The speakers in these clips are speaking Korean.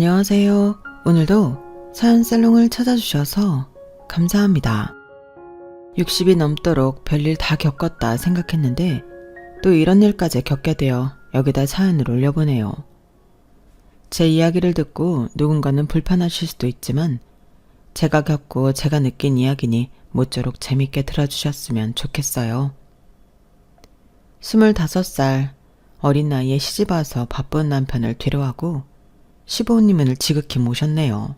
안녕하세요. 오늘도 사연살롱을 찾아주셔서 감사합니다. 60이 넘도록 별일 다 겪었다 생각했는데 또 이런 일까지 겪게 되어 여기다 사연을 올려보네요. 제 이야기를 듣고 누군가는 불편하실 수도 있지만 제가 겪고 제가 느낀 이야기니 모쪼록 재밌게 들어주셨으면 좋겠어요. 25살 어린 나이에 시집와서 바쁜 남편을 뒤로하고 시부모님을 지극히 모셨네요.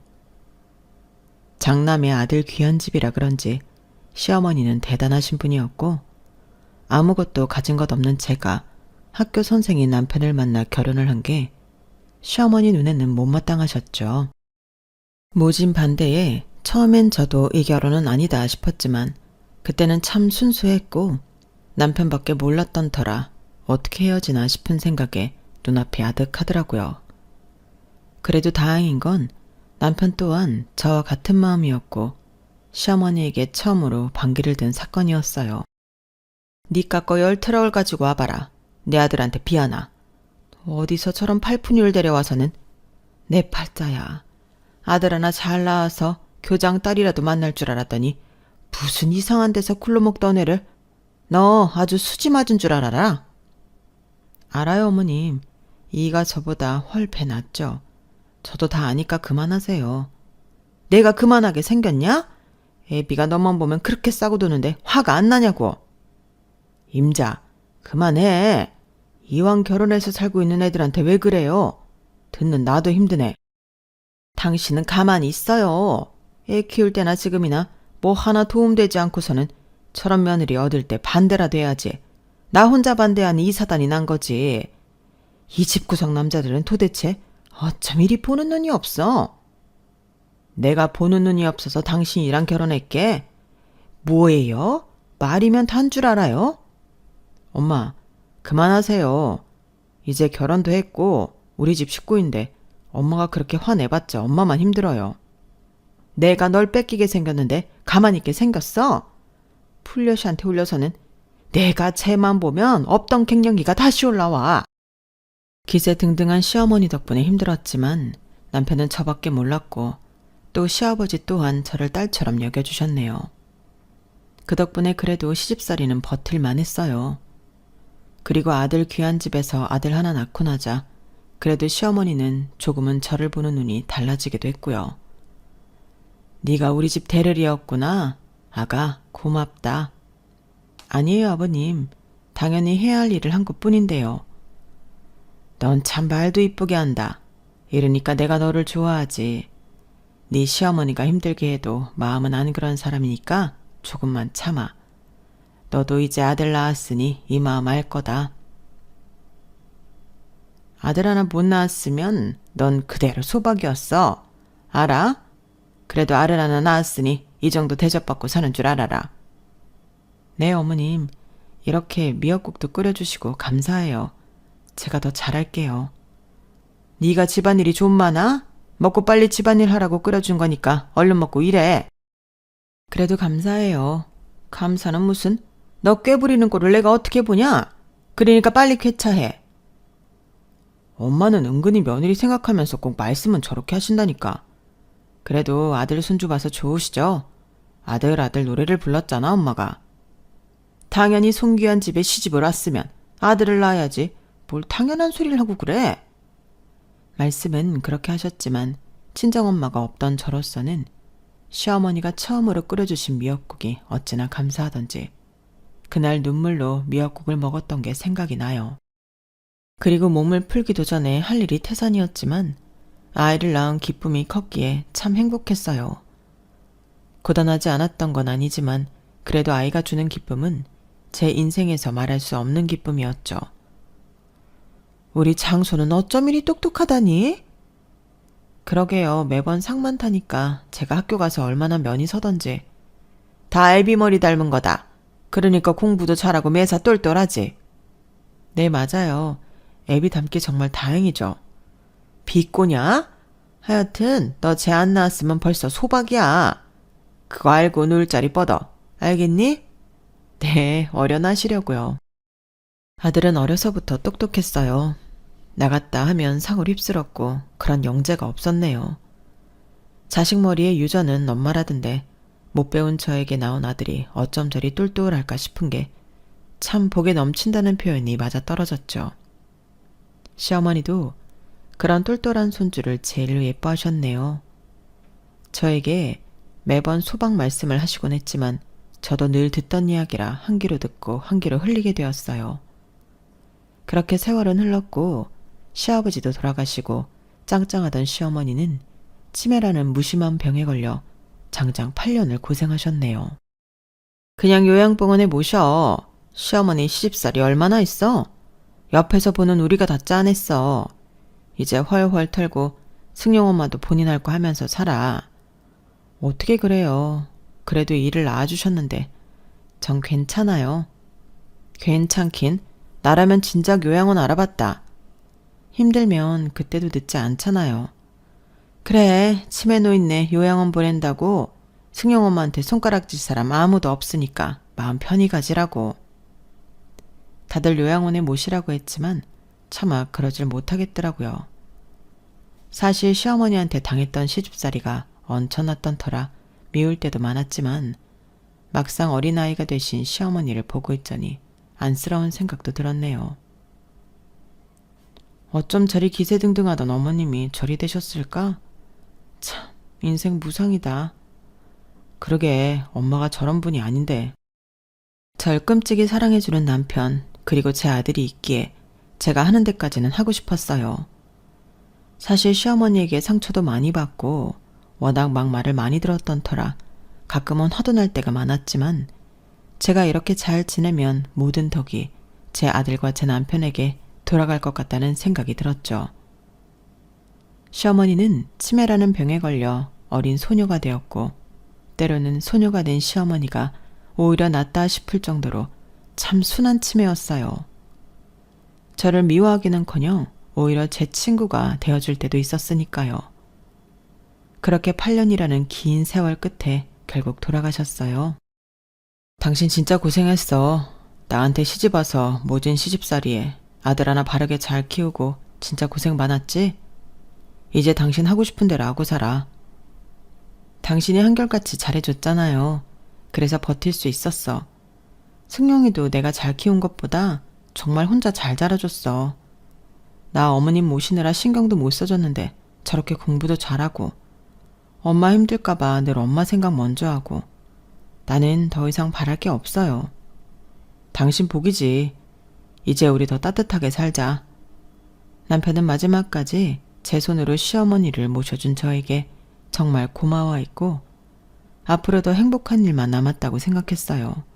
장남의 아들 귀한 집이라 그런지 시어머니는 대단하신 분이었고 아무것도 가진 것 없는 제가 학교 선생인 남편을 만나 결혼을 한 게 시어머니 눈에는 못마땅하셨죠. 모진 반대에 처음엔 저도 이 결혼은 아니다 싶었지만 그때는 참 순수했고 남편밖에 몰랐던 터라 어떻게 헤어지나 싶은 생각에 눈앞이 아득하더라고요. 그래도 다행인 건 남편 또한 저와 같은 마음이었고 시어머니에게 처음으로 반기를 든 사건이었어요. 니까 거 10트럭을 가지고 와봐라. 내 아들한테 비하나. 어디서 저런 팔푼이를 데려와서는 내 팔자야. 아들 하나 잘 낳아서 교장 딸이라도 만날 줄 알았더니 무슨 이상한 데서 굴러먹던 애를 너 아주 수지 맞은 줄 알아라. 알아요 어머님. 이가 저보다 훨배 낫죠. 저도 다 아니까 그만하세요. 내가 그만하게 생겼냐? 애비가 너만 보면 그렇게 싸고 도는데 화가 안 나냐고. 임자, 그만해. 이왕 결혼해서 살고 있는 애들한테 왜 그래요? 듣는 나도 힘드네. 당신은 가만히 있어요. 애 키울 때나 지금이나 뭐 하나 도움되지 않고서는 저런 며느리 얻을 때 반대라도 해야지. 나 혼자 반대하니 이 사단이 난 거지. 이 집구석 남자들은 도대체 어쩜 이리 보는 눈이 없어? 내가 보는 눈이 없어서 당신이랑 결혼했게? 뭐예요? 말이면 단 줄 알아요? 엄마, 그만하세요. 이제 결혼도 했고 우리 집 식구인데 엄마가 그렇게 화내봤자 엄마만 힘들어요. 내가 널 뺏기게 생겼는데 가만히 있게 생겼어? 풀려시한테 올려서는 내가 쟤만 보면 없던 갱년기가 다시 올라와. 기세등등한 시어머니 덕분에 힘들었지만 남편은 저밖에 몰랐고 또 시아버지 또한 저를 딸처럼 여겨주셨네요. 그 덕분에 그래도 시집살이는 버틸만 했어요. 그리고 아들 귀한 집에서 아들 하나 낳고 나자 그래도 시어머니는 조금은 저를 보는 눈이 달라지기도 했고요. 네가 우리 집 대를이었구나. 아가 고맙다. 아니에요 아버님. 당연히 해야 할 일을 한 것뿐인데요. 넌 참 말도 이쁘게 한다. 이러니까 내가 너를 좋아하지. 네 시어머니가 힘들게 해도 마음은 안 그런 사람이니까 조금만 참아. 너도 이제 아들 낳았으니 이 마음 알 거다. 아들 하나 못 낳았으면 넌 그대로 소박이었어. 알아? 그래도 아들 하나 낳았으니 이 정도 대접받고 사는 줄 알아라. 네 어머님. 이렇게 미역국도 끓여주시고 감사해요. 제가 더 잘할게요. 네가 집안일이 좀 많아? 먹고 빨리 집안일 하라고 끓여준 거니까 얼른 먹고 일해. 그래도 감사해요. 감사는 무슨? 너 꾀부리는 꼴을 내가 어떻게 보냐? 그러니까 빨리 쾌차해. 엄마는 은근히 며느리 생각하면서 꼭 말씀은 저렇게 하신다니까. 그래도 아들 손주 봐서 좋으시죠? 아들 노래를 불렀잖아 엄마가. 당연히 손귀한 집에 시집을 왔으면 아들을 낳아야지. 뭘 당연한 소리를 하고 그래? 말씀은 그렇게 하셨지만 친정엄마가 없던 저로서는 시어머니가 처음으로 끓여주신 미역국이 어찌나 감사하던지 그날 눈물로 미역국을 먹었던 게 생각이 나요. 그리고 몸을 풀기도 전에 할 일이 태산이었지만 아이를 낳은 기쁨이 컸기에 참 행복했어요. 고단하지 않았던 건 아니지만 그래도 아이가 주는 기쁨은 제 인생에서 말할 수 없는 기쁨이었죠. 우리 장소는 어쩜 이리 똑똑하다니? 그러게요. 매번 상만 타니까 제가 학교 가서 얼마나 면이 서던지. 다 애비머리 닮은 거다. 그러니까 공부도 잘하고 매사 똘똘하지. 네 맞아요. 애비 닮기 정말 다행이죠. 비꼬냐? 하여튼 너 쟤 안 낳았으면 벌써 소박이야. 그거 알고 놀 자리 뻗어. 알겠니? 네, 어련하시려고요. 아들은 어려서부터 똑똑했어요. 나갔다 하면 상을 휩쓸었고 그런 영재가 없었네요. 자식 머리에 유전은 엄마라던데 못 배운 저에게 나온 아들이 어쩜 저리 똘똘할까 싶은 게 참 복에 넘친다는 표현이 맞아떨어졌죠. 시어머니도 그런 똘똘한 손주를 제일 예뻐하셨네요. 저에게 매번 소박 말씀을 하시곤 했지만 저도 늘 듣던 이야기라 한 귀로 듣고 한 귀로 흘리게 되었어요. 그렇게 세월은 흘렀고 시아버지도 돌아가시고 짱짱하던 시어머니는 치매라는 무심한 병에 걸려 장장 8년을 고생하셨네요. 그냥 요양병원에 모셔. 시어머니 시집살이 얼마나 있어? 옆에서 보는 우리가 다 짠했어. 이제 훨훨 털고 승용 엄마도 본인 할 거 하면서 살아. 어떻게 그래요. 그래도 일을 낳아주셨는데 전 괜찮아요. 괜찮긴 나라면 진작 요양원 알아봤다. 힘들면 그때도 늦지 않잖아요. 그래 치매 노인네 요양원 보낸다고 승용 엄마한테 손가락질 사람 아무도 없으니까 마음 편히 가지라고. 다들 요양원에 모시라고 했지만 차마 그러질 못하겠더라고요. 사실 시어머니한테 당했던 시집살이가 얹혀놨던 터라 미울 때도 많았지만 막상 어린아이가 되신 시어머니를 보고 있자니 안쓰러운 생각도 들었네요. 어쩜 저리 기세등등하던 어머님이 저리 되셨을까? 참 인생 무상이다. 그러게 엄마가 저런 분이 아닌데. 절 끔찍이 사랑해주는 남편 그리고 제 아들이 있기에 제가 하는 데까지는 하고 싶었어요. 사실 시어머니에게 상처도 많이 받고 워낙 막 말을 많이 들었던 터라 가끔은 화도 날 때가 많았지만 제가 이렇게 잘 지내면 모든 덕이 제 아들과 제 남편에게 돌아갈 것 같다는 생각이 들었죠. 시어머니는 치매라는 병에 걸려 어린 소녀가 되었고 때로는 소녀가 된 시어머니가 오히려 낫다 싶을 정도로 참 순한 치매였어요. 저를 미워하기는커녕 오히려 제 친구가 되어줄 때도 있었으니까요. 그렇게 8년이라는 긴 세월 끝에 결국 돌아가셨어요. 당신 진짜 고생했어. 나한테 시집 와서 모진 시집살이에 아들 하나 바르게 잘 키우고 진짜 고생 많았지? 이제 당신 하고 싶은 대로 하고 살아. 당신이 한결같이 잘해줬잖아요. 그래서 버틸 수 있었어. 승용이도 내가 잘 키운 것보다 정말 혼자 잘 자라줬어. 나 어머님 모시느라 신경도 못 써줬는데 저렇게 공부도 잘하고 엄마 힘들까봐 늘 엄마 생각 먼저 하고 나는 더 이상 바랄 게 없어요. 당신 복이지. 이제 우리 더 따뜻하게 살자. 남편은 마지막까지 제 손으로 시어머니를 모셔준 저에게 정말 고마워했고 앞으로도 행복한 일만 남았다고 생각했어요.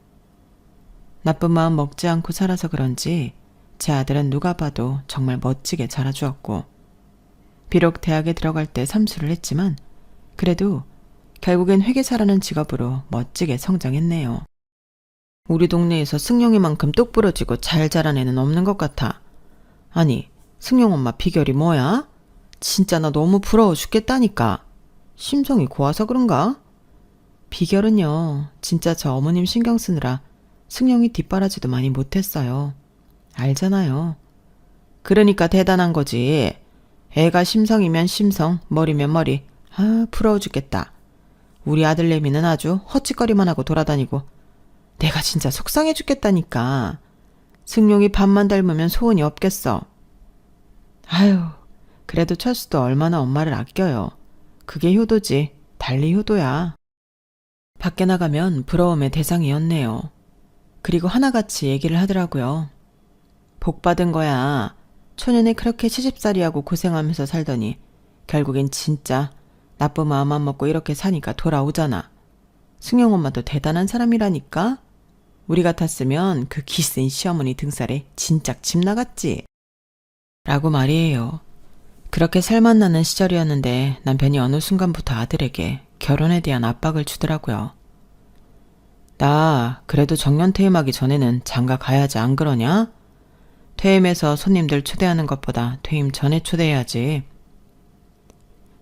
나쁜 마음 먹지 않고 살아서 그런지 제 아들은 누가 봐도 정말 멋지게 자라주었고 비록 대학에 들어갈 때 삼수를 했지만 그래도 결국엔 회계사라는 직업으로 멋지게 성장했네요. 우리 동네에서 승용이만큼 똑부러지고 잘 자란 애는 없는 것 같아. 아니, 승용 엄마 비결이 뭐야? 진짜 나 너무 부러워 죽겠다니까. 심성이 고와서 그런가? 비결은요, 진짜 저 어머님 신경 쓰느라 승용이 뒷바라지도 많이 못했어요. 알잖아요. 그러니까 대단한 거지. 애가 심성이면 심성, 머리면 머리. 아, 부러워 죽겠다. 우리 아들내미는 아주 헛짓거리만 하고 돌아다니고 내가 진짜 속상해 죽겠다니까. 승용이 밥만 닮으면 소원이 없겠어. 아유, 그래도 철수도 얼마나 엄마를 아껴요. 그게 효도지. 달리 효도야. 밖에 나가면 부러움의 대상이었네요. 그리고 하나같이 얘기를 하더라고요. 복 받은 거야. 초년에 그렇게 시집살이하고 고생하면서 살더니 결국엔 진짜 나쁜 마음만 먹고 이렇게 사니까 돌아오잖아. 승용 엄마도 대단한 사람이라니까. 우리 같았으면 그 기센 시어머니 등살에 진작 집 나갔지. 라고 말이에요. 그렇게 살맛 나는 시절이었는데 남편이 어느 순간부터 아들에게 결혼에 대한 압박을 주더라고요. 나 그래도 정년 퇴임하기 전에는 장가 가야지 안 그러냐? 퇴임해서 손님들 초대하는 것보다 퇴임 전에 초대해야지.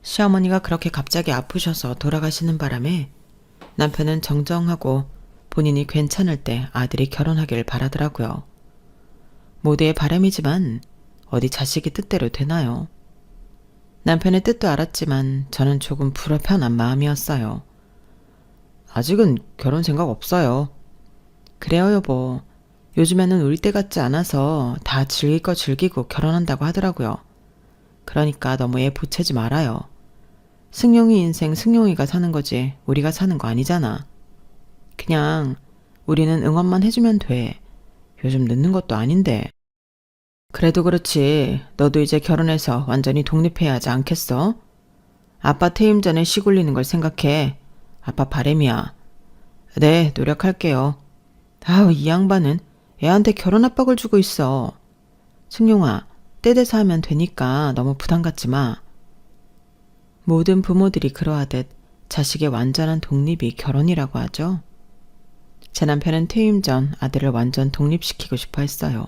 시어머니가 그렇게 갑자기 아프셔서 돌아가시는 바람에 남편은 정정하고 본인이 괜찮을 때 아들이 결혼하길 바라더라고요. 모두의 바람이지만 어디 자식이 뜻대로 되나요? 남편의 뜻도 알았지만 저는 조금 불편한 마음이었어요. 아직은 결혼 생각 없어요. 그래요, 여보. 요즘에는 우리 때 같지 않아서 다 즐길 거 즐기고 결혼한다고 하더라고요. 그러니까 너무 애 보채지 말아요. 승용이 인생 승용이가 사는 거지 우리가 사는 거 아니잖아. 그냥 우리는 응원만 해주면 돼. 요즘 늦는 것도 아닌데. 그래도 그렇지. 너도 이제 결혼해서 완전히 독립해야 하지 않겠어? 아빠 퇴임 전에 시골리는 걸 생각해. 아빠 바램이야. 네, 노력할게요. 아우, 이 양반은 애한테 결혼 압박을 주고 있어. 승용아, 때 돼서 하면 되니까 너무 부담 갖지 마. 모든 부모들이 그러하듯 자식의 완전한 독립이 결혼이라고 하죠. 제 남편은 퇴임 전 아들을 완전 독립시키고 싶어 했어요.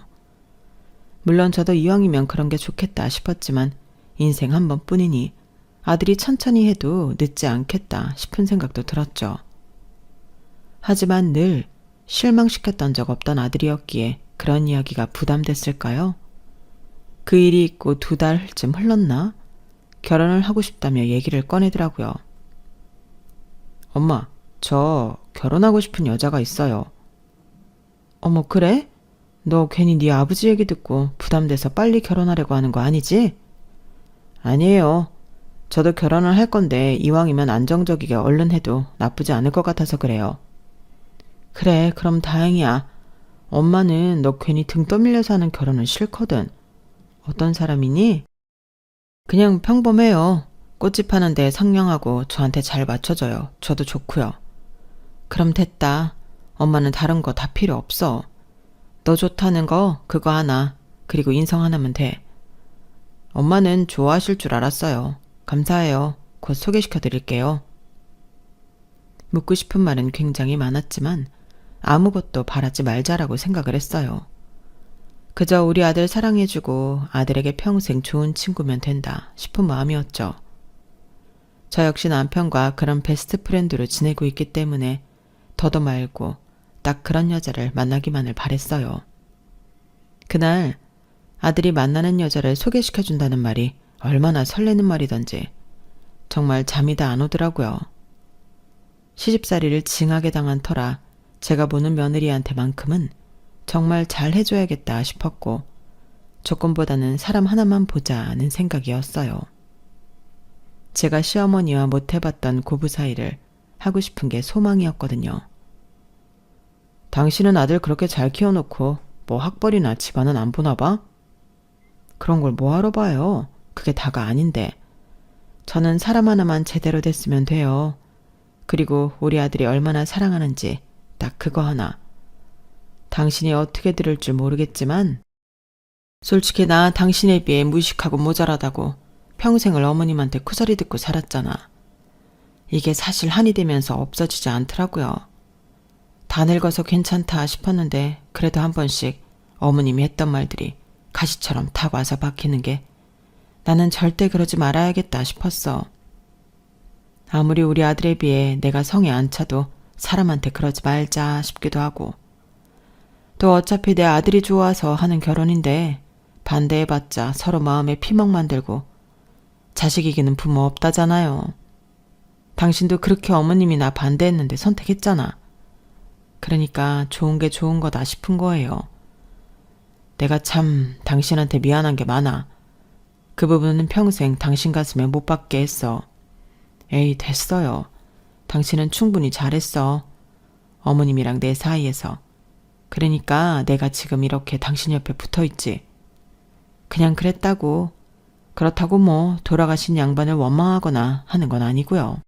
물론 저도 이왕이면 그런 게 좋겠다 싶었지만 인생 한 번뿐이니 아들이 천천히 해도 늦지 않겠다 싶은 생각도 들었죠. 하지만 늘 실망시켰던 적 없던 아들이었기에 그런 이야기가 부담됐을까요? 그 일이 있고 2달쯤 흘렀나? 결혼을 하고 싶다며 얘기를 꺼내더라고요. 엄마, 저 결혼하고 싶은 여자가 있어요. 어머, 그래? 너 괜히 네 아버지 얘기 듣고 부담돼서 빨리 결혼하려고 하는 거 아니지? 아니에요. 저도 결혼을 할 건데 이왕이면 안정적이게 얼른 해도 나쁘지 않을 것 같아서 그래요. 그래, 그럼 다행이야. 엄마는 너 괜히 등 떠밀려서 하는 결혼은 싫거든. 어떤 사람이니? 그냥 평범해요. 꽃집 하는데 상냥하고 저한테 잘 맞춰줘요. 저도 좋고요. 그럼 됐다. 엄마는 다른 거 다 필요 없어. 너 좋다는 거 그거 하나, 그리고 인성 하나면 돼. 엄마는 좋아하실 줄 알았어요. 감사해요. 곧 소개시켜 드릴게요. 묻고 싶은 말은 굉장히 많았지만 아무것도 바라지 말자라고 생각을 했어요. 그저 우리 아들 사랑해주고 아들에게 평생 좋은 친구면 된다 싶은 마음이었죠. 저 역시 남편과 그런 베스트 프렌드로 지내고 있기 때문에 더도 말고 딱 그런 여자를 만나기만을 바랬어요. 그날 아들이 만나는 여자를 소개시켜준다는 말이 얼마나 설레는 말이던지 정말 잠이 다 안 오더라고요. 시집살이를 징하게 당한 터라 제가 보는 며느리한테만큼은 정말 잘 해줘야겠다 싶었고 조건보다는 사람 하나만 보자는 생각이었어요. 제가 시어머니와 못 해봤던 고부 사이를 하고 싶은 게 소망이었거든요. 당신은 아들 그렇게 잘 키워놓고 뭐 학벌이나 집안은 안 보나 봐? 그런 걸 뭐하러 봐요. 그게 다가 아닌데. 저는 사람 하나만 제대로 됐으면 돼요. 그리고 우리 아들이 얼마나 사랑하는지 딱 그거 하나. 당신이 어떻게 들을 줄 모르겠지만 솔직히 나 당신에 비해 무식하고 모자라다고 평생을 어머님한테 쿠사리 듣고 살았잖아. 이게 사실 한이 되면서 없어지지 않더라고요. 다 늙어서 괜찮다 싶었는데 그래도 한 번씩 어머님이 했던 말들이 가시처럼 탁 와서 박히는 게 나는 절대 그러지 말아야겠다 싶었어. 아무리 우리 아들에 비해 내가 성에 안 차도 사람한테 그러지 말자 싶기도 하고 또 어차피 내 아들이 좋아서 하는 결혼인데 반대해봤자 서로 마음에 피멍 만들고 자식 이기는 부모 없다잖아요. 당신도 그렇게 어머님이 나 반대했는데 선택했잖아. 그러니까 좋은 게 좋은 거다 싶은 거예요. 내가 참 당신한테 미안한 게 많아. 그 부분은 평생 당신 가슴에 못 박게 했어. 에이, 됐어요. 당신은 충분히 잘했어. 어머님이랑 내 사이에서. 그러니까 내가 지금 이렇게 당신 옆에 붙어있지. 그냥 그랬다고. 그렇다고 뭐 돌아가신 양반을 원망하거나 하는 건 아니고요.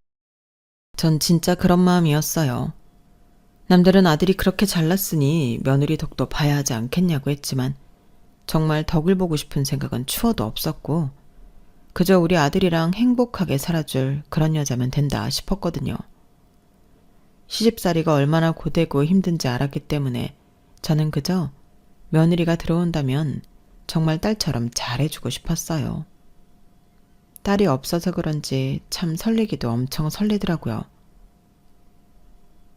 전 진짜 그런 마음이었어요. 남들은 아들이 그렇게 잘났으니 며느리 덕도 봐야 하지 않겠냐고 했지만 정말 덕을 보고 싶은 생각은 추워도 없었고 그저 우리 아들이랑 행복하게 살아줄 그런 여자면 된다 싶었거든요. 시집살이가 얼마나 고되고 힘든지 알았기 때문에 저는 그저 며느리가 들어온다면 정말 딸처럼 잘해주고 싶었어요. 딸이 없어서 그런지 참 설레기도 엄청 설레더라고요.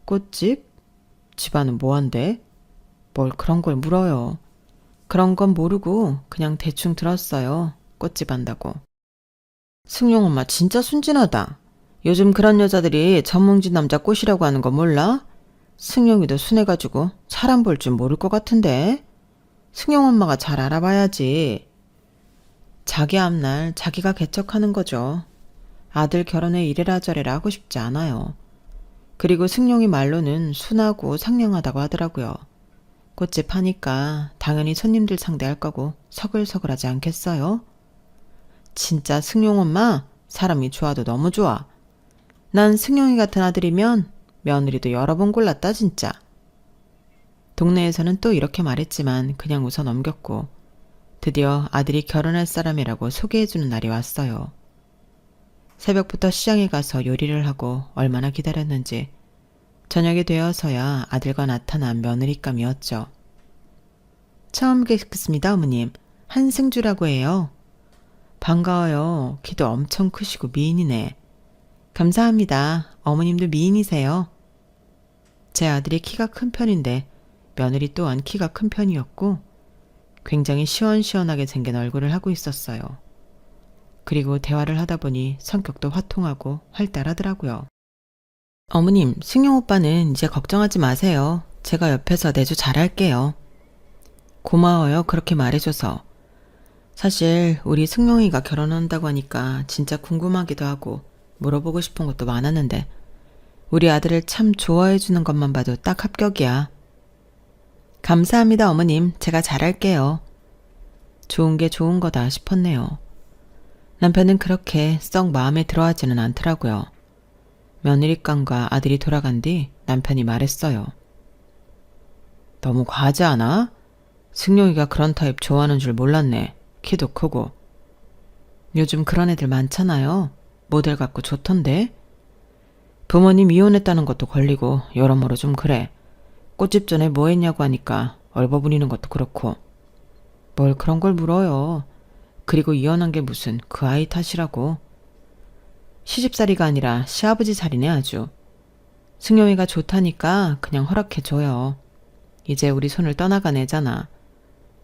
꽃집? 집안은 뭐한데? 뭘 그런 걸 물어요. 그런 건 모르고 그냥 대충 들었어요. 꽃집 한다고. 승용 엄마 진짜 순진하다. 요즘 그런 여자들이 전문직 남자 꼬시라고 하는 거 몰라? 승용이도 순해가지고 사람 볼 줄 모를 것 같은데. 승용 엄마가 잘 알아봐야지. 자기 앞날 자기가 개척하는 거죠. 아들 결혼에 이래라 저래라 하고 싶지 않아요. 그리고 승용이 말로는 순하고 상냥하다고 하더라고요. 꽃집 하니까 당연히 손님들 상대할 거고 서글서글하지 않겠어요? 진짜 승용 엄마 사람이 좋아도 너무 좋아. 난 승용이 같은 아들이면 며느리도 여러 번 골랐다 진짜. 동네에서는 또 이렇게 말했지만 그냥 웃어 넘겼고 드디어 아들이 결혼할 사람이라고 소개해주는 날이 왔어요. 새벽부터 시장에 가서 요리를 하고 얼마나 기다렸는지 저녁이 되어서야 아들과 나타난 며느리감이었죠. 처음 뵙겠습니다 어머님. 한승주라고 해요. 반가워요. 키도 엄청 크시고 미인이네. 감사합니다. 어머님도 미인이세요. 제 아들이 키가 큰 편인데 며느리 또한 키가 큰 편이었고 굉장히 시원시원하게 생긴 얼굴을 하고 있었어요. 그리고 대화를 하다 보니 성격도 화통하고 활달하더라고요. 어머님, 승용 오빠는 이제 걱정하지 마세요. 제가 옆에서 내조 잘할게요. 고마워요. 그렇게 말해줘서. 사실 우리 승용이가 결혼한다고 하니까 진짜 궁금하기도 하고 물어보고 싶은 것도 많았는데 우리 아들을 참 좋아해주는 것만 봐도 딱 합격이야. 감사합니다 어머님. 제가 잘할게요. 좋은 게 좋은 거다 싶었네요. 남편은 그렇게 썩 마음에 들어하지는 않더라고요. 며느리감과 아들이 돌아간 뒤 남편이 말했어요. 너무 과하지 않아? 승용이가 그런 타입 좋아하는 줄 몰랐네. 키도 크고. 요즘 그런 애들 많잖아요. 모델 같고 좋던데. 부모님 이혼했다는 것도 걸리고 여러모로 좀 그래. 꽃집 전에 뭐 했냐고 하니까 얼버무리는 것도 그렇고. 뭘 그런 걸 물어요. 그리고 이혼한 게 무슨 그 아이 탓이라고. 시집살이가 아니라 시아버지 살이네 아주. 승용이가 좋다니까 그냥 허락해줘요. 이제 우리 손을 떠나간 애잖아.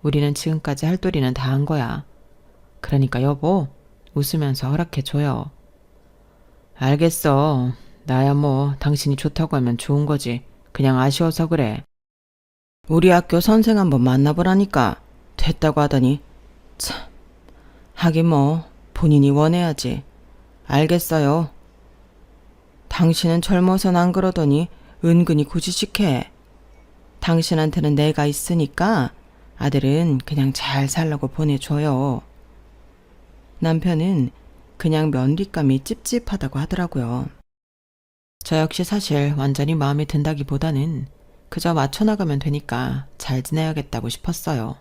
우리는 지금까지 할 도리는 다 한 거야. 그러니까 여보 웃으면서 허락해줘요. 알겠어. 나야 뭐 당신이 좋다고 하면 좋은 거지. 그냥 아쉬워서 그래. 우리 학교 선생 한번 만나보라니까. 됐다고 하더니 참. 하긴 뭐 본인이 원해야지. 알겠어요. 당신은 젊어선 안 그러더니 은근히 고지식해. 당신한테는 내가 있으니까 아들은 그냥 잘 살라고 보내줘요. 남편은 그냥 며느리감이 찝찝하다고 하더라고요. 저 역시 사실 완전히 마음에 든다기보다는 그저 맞춰나가면 되니까 잘 지내야겠다고 싶었어요.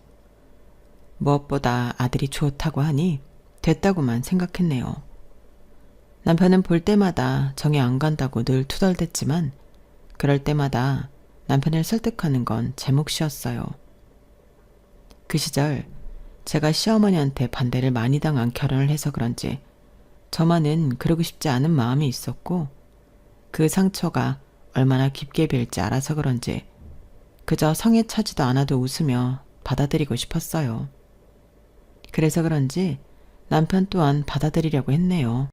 무엇보다 아들이 좋다고 하니 됐다고만 생각했네요. 남편은 볼 때마다 정이 안 간다고 늘 투덜댔지만 그럴 때마다 남편을 설득하는 건 제 몫이었어요. 그 시절 제가 시어머니한테 반대를 많이 당한 결혼을 해서 그런지 저만은 그러고 싶지 않은 마음이 있었고 그 상처가 얼마나 깊게 배일지 알아서 그런지 그저 성에 차지도 않아도 웃으며 받아들이고 싶었어요. 그래서 그런지 남편 또한 받아들이려고 했네요.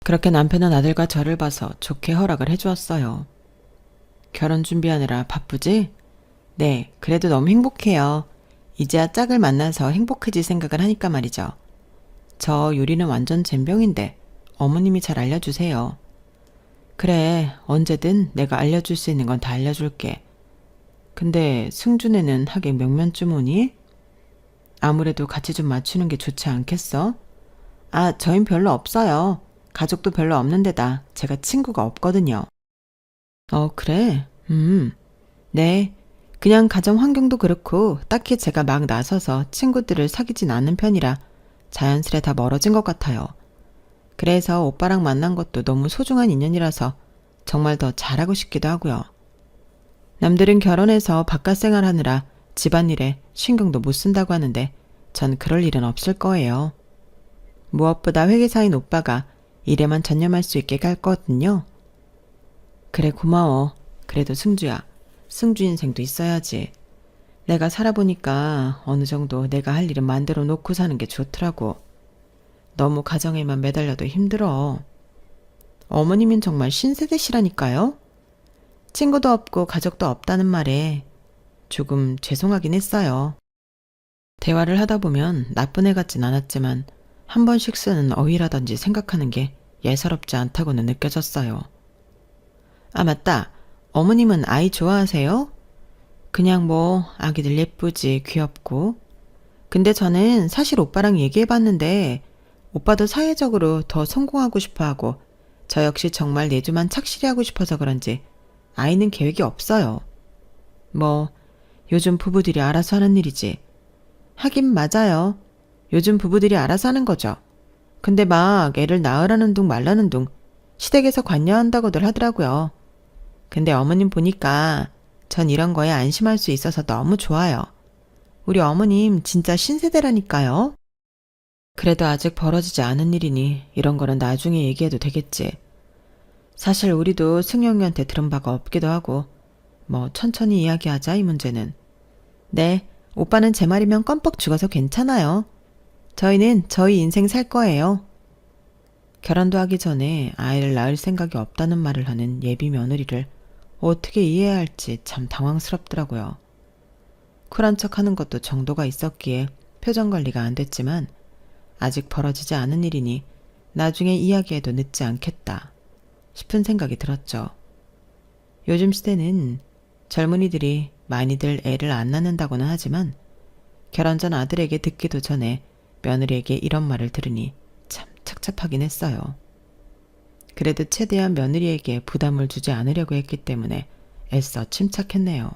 그렇게 남편은 아들과 저를 봐서 좋게 허락을 해주었어요. 결혼 준비하느라 바쁘지? 네, 그래도 너무 행복해요. 이제야 짝을 만나서 행복해질 생각을 하니까 말이죠. 저 요리는 완전 젬병인데 어머님이 잘 알려주세요. 그래, 언제든 내가 알려줄 수 있는 건 다 알려줄게. 근데 승준애는 하긴 몇 년쯤 오니? 아무래도 같이 좀 맞추는 게 좋지 않겠어? 아, 저흰 별로 없어요. 가족도 별로 없는 데다 제가 친구가 없거든요. 그래? 네. 그냥 가정 환경도 그렇고 딱히 제가 막 나서서 친구들을 사귀진 않는 편이라 자연스레 다 멀어진 것 같아요. 그래서 오빠랑 만난 것도 너무 소중한 인연이라서 정말 더 잘하고 싶기도 하고요. 남들은 결혼해서 바깥 생활하느라 집안일에 신경도 못 쓴다고 하는데 전 그럴 일은 없을 거예요. 무엇보다 회계사인 오빠가 일에만 전념할 수 있게 갈 거거든요. 그래 고마워. 그래도 승주야. 승주 인생도 있어야지. 내가 살아보니까 어느 정도 내가 할 일은 만들어 놓고 사는 게 좋더라고. 너무 가정에만 매달려도 힘들어. 어머님은 정말 신세대시라니까요. 친구도 없고 가족도 없다는 말에 조금 죄송하긴 했어요. 대화를 하다 보면 나쁜 애 같진 않았지만 한 번씩 쓰는 어휘라든지 생각하는 게 예사롭지 않다고는 느껴졌어요. 아, 맞다. 어머님은 아이 좋아하세요? 그냥 뭐 아기들 예쁘지, 귀엽고. 근데 저는 사실 오빠랑 얘기해봤는데 오빠도 사회적으로 더 성공하고 싶어하고 저 역시 정말 내조만 착실히 하고 싶어서 그런지 아이는 계획이 없어요. 뭐 요즘 부부들이 알아서 하는 일이지. 하긴 맞아요. 요즘 부부들이 알아서 하는 거죠. 근데 막 애를 낳으라는 둥 말라는 둥 시댁에서 관여한다고들 하더라고요. 근데 어머님 보니까 전 이런 거에 안심할 수 있어서 너무 좋아요. 우리 어머님 진짜 신세대라니까요. 그래도 아직 벌어지지 않은 일이니 이런 거는 나중에 얘기해도 되겠지. 사실 우리도 승용이한테 들은 바가 없기도 하고 뭐 천천히 이야기하자 이 문제는. 네, 오빠는 제 말이면 껌뻑 죽어서 괜찮아요. 저희는 저희 인생 살 거예요. 결혼도 하기 전에 아이를 낳을 생각이 없다는 말을 하는 예비 며느리를 어떻게 이해해야 할지 참 당황스럽더라고요. 쿨한 척하는 것도 정도가 있었기에 표정 관리가 안 됐지만 아직 벌어지지 않은 일이니 나중에 이야기해도 늦지 않겠다 싶은 생각이 들었죠. 요즘 시대는 젊은이들이 많이들 애를 안 낳는다고는 하지만 결혼 전 아들에게 듣기도 전에 며느리에게 이런 말을 들으니 참 착잡하긴 했어요. 그래도 최대한 며느리에게 부담을 주지 않으려고 했기 때문에 애써 침착했네요.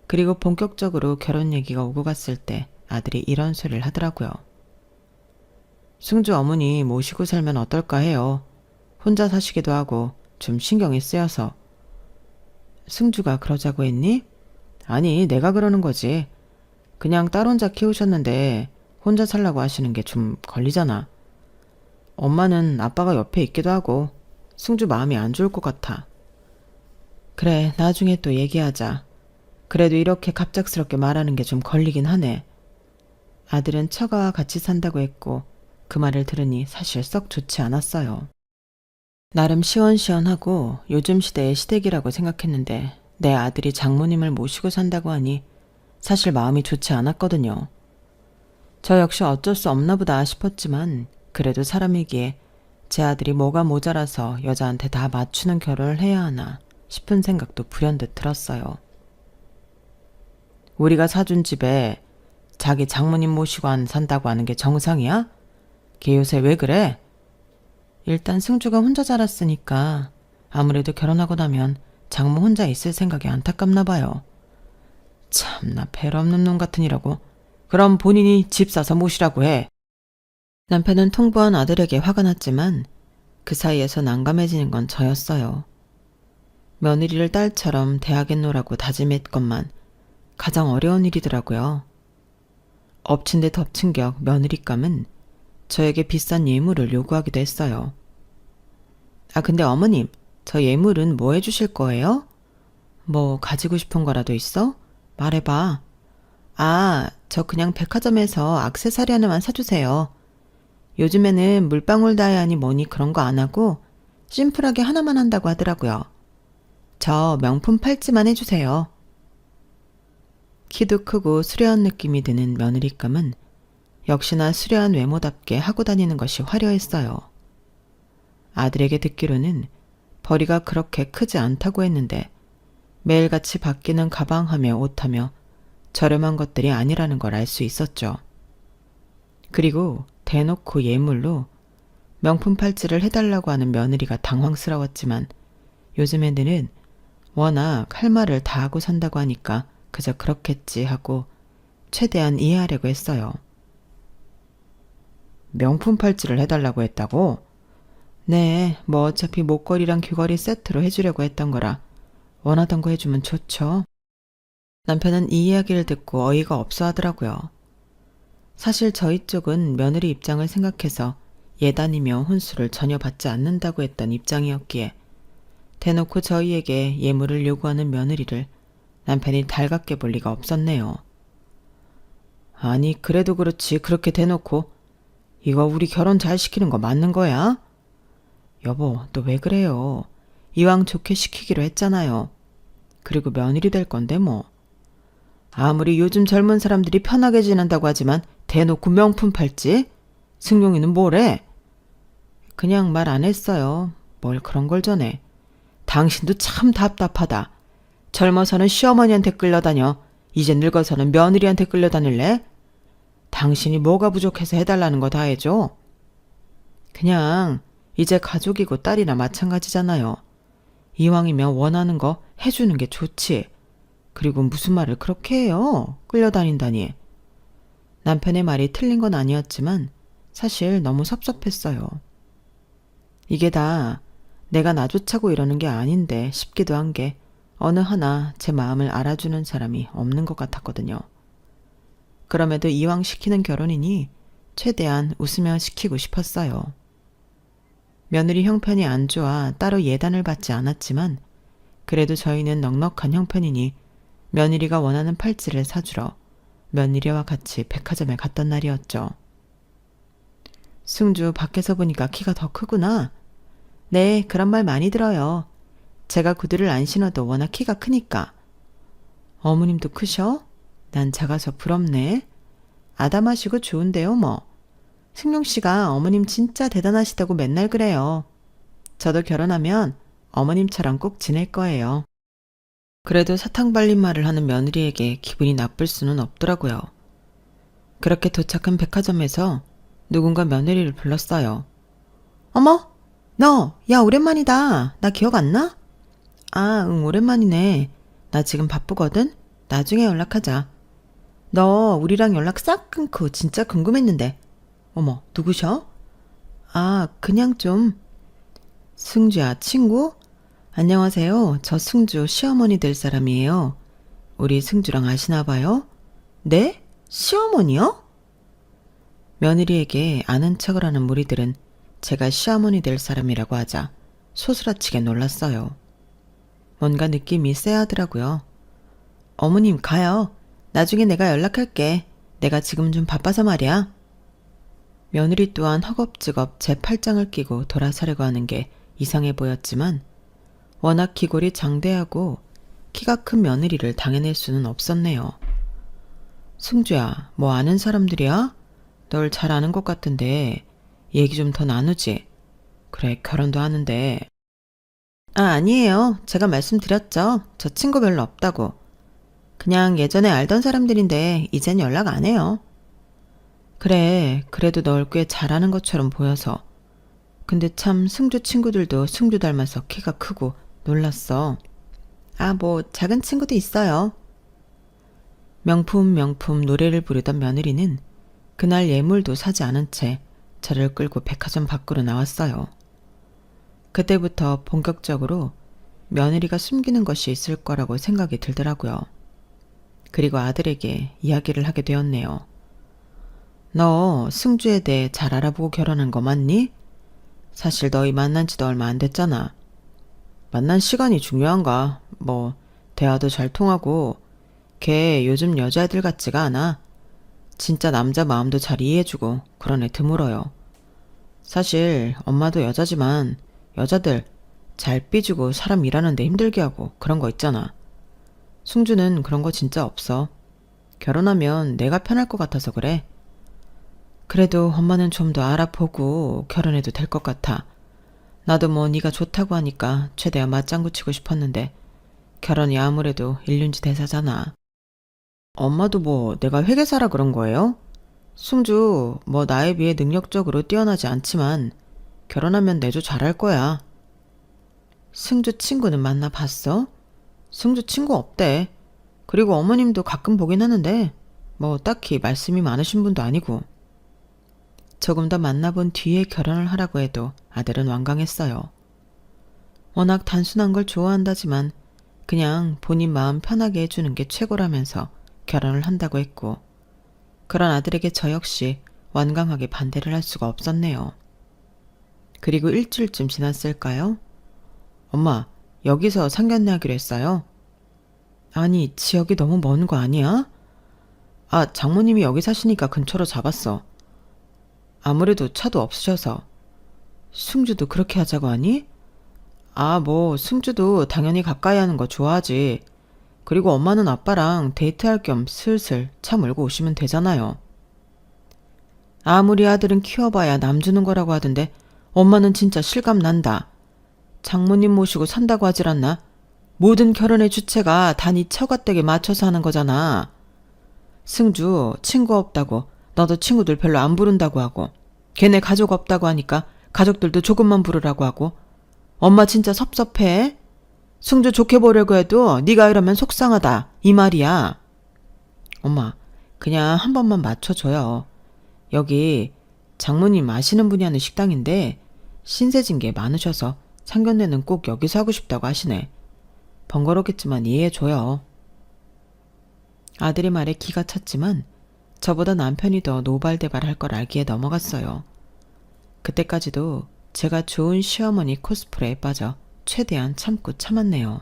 그리고 본격적으로 결혼 얘기가 오고 갔을 때 아들이 이런 소리를 하더라고요. 승주 어머니 모시고 살면 어떨까 해요. 혼자 사시기도 하고 좀 신경이 쓰여서. 승주가 그러자고 했니? 아니, 내가 그러는 거지. 그냥 딸 혼자 키우셨는데 혼자 살라고 하시는 게 좀 걸리잖아. 엄마는 아빠가 옆에 있기도 하고 승주 마음이 안 좋을 것 같아. 그래, 나중에 또 얘기하자. 그래도 이렇게 갑작스럽게 말하는 게 좀 걸리긴 하네. 아들은 처가와 같이 산다고 했고 그 말을 들으니 사실 썩 좋지 않았어요. 나름 시원시원하고 요즘 시대의 시댁이라고 생각했는데 내 아들이 장모님을 모시고 산다고 하니 사실 마음이 좋지 않았거든요. 저 역시 어쩔 수 없나 보다 싶었지만 그래도 사람이기에 제 아들이 뭐가 모자라서 여자한테 다 맞추는 결혼을 해야 하나 싶은 생각도 불현듯 들었어요. 우리가 사준 집에 자기 장모님 모시고 안 산다고 하는 게 정상이야? 걔 요새 왜 그래? 일단 승주가 혼자 자랐으니까 아무래도 결혼하고 나면 장모 혼자 있을 생각이 안타깝나 봐요. 참나 벨 없는 놈 같으니라고. 그럼 본인이 집 사서 모시라고 해. 남편은 통보한 아들에게 화가 났지만 그 사이에서 난감해지는 건 저였어요. 며느리를 딸처럼 대하게 놓으라고 다짐했건만 가장 어려운 일이더라고요. 엎친 데 덮친 격 며느리감은 저에게 비싼 예물을 요구하기도 했어요. 아, 근데 어머님, 저 예물은 뭐 해주실 거예요? 뭐 가지고 싶은 거라도 있어? 말해봐. 아, 저 그냥 백화점에서 액세서리 하나만 사주세요. 요즘에는 물방울 다이아니 뭐니 그런 거 안 하고 심플하게 하나만 한다고 하더라고요. 저 명품 팔찌만 해주세요. 키도 크고 수려한 느낌이 드는 며느리감은 역시나 수려한 외모답게 하고 다니는 것이 화려했어요. 아들에게 듣기로는 벌이가 그렇게 크지 않다고 했는데 매일같이 바뀌는 가방하며 옷하며 저렴한 것들이 아니라는 걸 알 수 있었죠. 그리고 대놓고 예물로 명품 팔찌를 해달라고 하는 며느리가 당황스러웠지만 요즘 애들은 워낙 할 말을 다 하고 산다고 하니까 그저 그렇겠지 하고 최대한 이해하려고 했어요. 명품 팔찌를 해달라고 했다고? 네, 뭐 어차피 목걸이랑 귀걸이 세트로 해주려고 했던 거라 원하던 거 해주면 좋죠. 남편은 이 이야기를 듣고 어이가 없어 하더라고요. 사실 저희 쪽은 며느리 입장을 생각해서 예단이며 혼수를 전혀 받지 않는다고 했던 입장이었기에 대놓고 저희에게 예물을 요구하는 며느리를 남편이 달갑게 볼 리가 없었네요. 아니, 그래도 그렇지. 그렇게 대놓고 이거 우리 결혼 잘 시키는 거 맞는 거야? 여보, 또 왜 그래요? 이왕 좋게 시키기로 했잖아요. 그리고 며느리 될 건데 뭐. 아무리 요즘 젊은 사람들이 편하게 지낸다고 하지만 대놓고 명품 팔찌? 승용이는 뭐래? 그냥 말 안 했어요. 뭘 그런 걸 전해. 당신도 참 답답하다. 젊어서는 시어머니한테 끌려다녀. 이제 늙어서는 며느리한테 끌려다닐래? 당신이 뭐가 부족해서 해달라는 거 다 해줘. 그냥 이제 가족이고 딸이나 마찬가지잖아요. 이왕이면 원하는 거 해주는 게 좋지. 그리고 무슨 말을 그렇게 해요? 끌려다닌다니. 남편의 말이 틀린 건 아니었지만 사실 너무 섭섭했어요. 이게 다 내가 나조차고 이러는 게 아닌데 싶기도 한 게 어느 하나 제 마음을 알아주는 사람이 없는 것 같았거든요. 그럼에도 이왕 시키는 결혼이니 최대한 웃으며 시키고 싶었어요. 며느리 형편이 안 좋아 따로 예단을 받지 않았지만 그래도 저희는 넉넉한 형편이니 며느리가 원하는 팔찌를 사주러 며느리와 같이 백화점에 갔던 날이었죠. 승주, 밖에서 보니까 키가 더 크구나. 네, 그런 말 많이 들어요. 제가 구두를 안 신어도 워낙 키가 크니까. 어머님도 크셔? 난 작아서 부럽네. 아담하시고 좋은데요, 뭐. 승용 씨가 어머님 진짜 대단하시다고 맨날 그래요. 저도 결혼하면 어머님처럼 꼭 지낼 거예요. 그래도 사탕 발린 말을 하는 며느리에게 기분이 나쁠 수는 없더라고요. 그렇게 도착한 백화점에서 누군가 며느리를 불렀어요. 어머, 너, 야, 오랜만이다. 나 기억 안 나? 아, 응, 오랜만이네. 나 지금 바쁘거든? 나중에 연락하자. 너 우리랑 연락 싹 끊고 진짜 궁금했는데. 어머, 누구셔? 아, 그냥 좀. 승주야, 친구? 안녕하세요. 저 승주 시어머니 될 사람이에요. 우리 승주랑 아시나 봐요? 네? 시어머니요? 며느리에게 아는 척을 하는 무리들은 제가 시어머니 될 사람이라고 하자 소스라치게 놀랐어요. 뭔가 느낌이 쎄하더라고요. 어머님, 가요. 나중에 내가 연락할게. 내가 지금 좀 바빠서 말이야. 며느리 또한 허겁지겁 제 팔짱을 끼고 돌아서려고 하는 게 이상해 보였지만 워낙 기골이 장대하고 키가 큰 며느리를 당해낼 수는 없었네요. 승주야, 뭐 아는 사람들이야? 널 잘 아는 것 같은데 얘기 좀 더 나누지. 그래, 결혼도 하는데. 아, 아니에요. 제가 말씀드렸죠. 저 친구 별로 없다고. 그냥 예전에 알던 사람들인데 이젠 연락 안 해요. 그래, 그래도 널 꽤 잘하는 것처럼 보여서. 근데 참 승주 친구들도 승주 닮아서 키가 크고 놀랐어. 아, 뭐 작은 친구도 있어요. 명품 노래를 부르던 며느리는 그날 예물도 사지 않은 채 저를 끌고 백화점 밖으로 나왔어요. 그때부터 본격적으로 며느리가 숨기는 것이 있을 거라고 생각이 들더라고요. 그리고 아들에게 이야기를 하게 되었네요. 너 승주에 대해 잘 알아보고 결혼한 거 맞니? 사실 너희 만난 지도 얼마 안 됐잖아. 만난 시간이 중요한가? 뭐 대화도 잘 통하고 걔 요즘 여자애들 같지가 않아. 진짜 남자 마음도 잘 이해해주고 그런 애 드물어요. 사실 엄마도 여자지만 여자들 잘 삐지고 사람 일하는데 힘들게 하고 그런 거 있잖아. 승주는 그런 거 진짜 없어. 결혼하면 내가 편할 것 같아서 그래. 그래도 엄마는 좀 더 알아보고 결혼해도 될 것 같아. 나도 뭐 네가 좋다고 하니까 최대한 맞장구 치고 싶었는데 결혼이 아무래도 일륜지 대사잖아. 엄마도 뭐 내가 회계사라 그런 거예요? 승주 뭐 나에 비해 능력적으로 뛰어나지 않지만 결혼하면 내조 잘할 거야. 승주 친구는 만나봤어? 승주 친구 없대. 그리고 어머님도 가끔 보긴 하는데 뭐 딱히 말씀이 많으신 분도 아니고. 조금 더 만나본 뒤에 결혼을 하라고 해도 아들은 완강했어요. 워낙 단순한 걸 좋아한다지만 그냥 본인 마음 편하게 해주는 게 최고라면서 결혼을 한다고 했고 그런 아들에게 저 역시 완강하게 반대를 할 수가 없었네요. 그리고 일주일쯤 지났을까요? 엄마, 여기서 상견례 하기로 했어요. 아니, 지역이 너무 먼 거 아니야? 아, 장모님이 여기 사시니까 근처로 잡았어. 아무래도 차도 없으셔서. 승주도 그렇게 하자고 하니? 아, 뭐 승주도 당연히 가까이 하는 거 좋아하지. 그리고 엄마는 아빠랑 데이트할 겸 슬슬 차 몰고 오시면 되잖아요. 아무리 아들은 키워봐야 남 주는 거라고 하던데 엄마는 진짜 실감 난다. 장모님 모시고 산다고 하질 않나? 모든 결혼의 주체가 다 네 처가댁에 맞춰서 하는 거잖아. 승주 친구 없다고 너도 친구들 별로 안 부른다고 하고 걔네 가족 없다고 하니까 가족들도 조금만 부르라고 하고 엄마 진짜 섭섭해. 승주 좋게 보려고 해도 네가 이러면 속상하다 이 말이야. 엄마 그냥 한 번만 맞춰줘요. 여기 장모님 아시는 분이 하는 식당인데 신세진 게 많으셔서 상견례는 꼭 여기서 하고 싶다고 하시네. 번거롭겠지만 이해해줘요. 아들의 말에 기가 찼지만 저보다 남편이 더 노발대발할 걸 알기에 넘어갔어요. 그때까지도 제가 좋은 시어머니 코스프레에 빠져 최대한 참고 참았네요.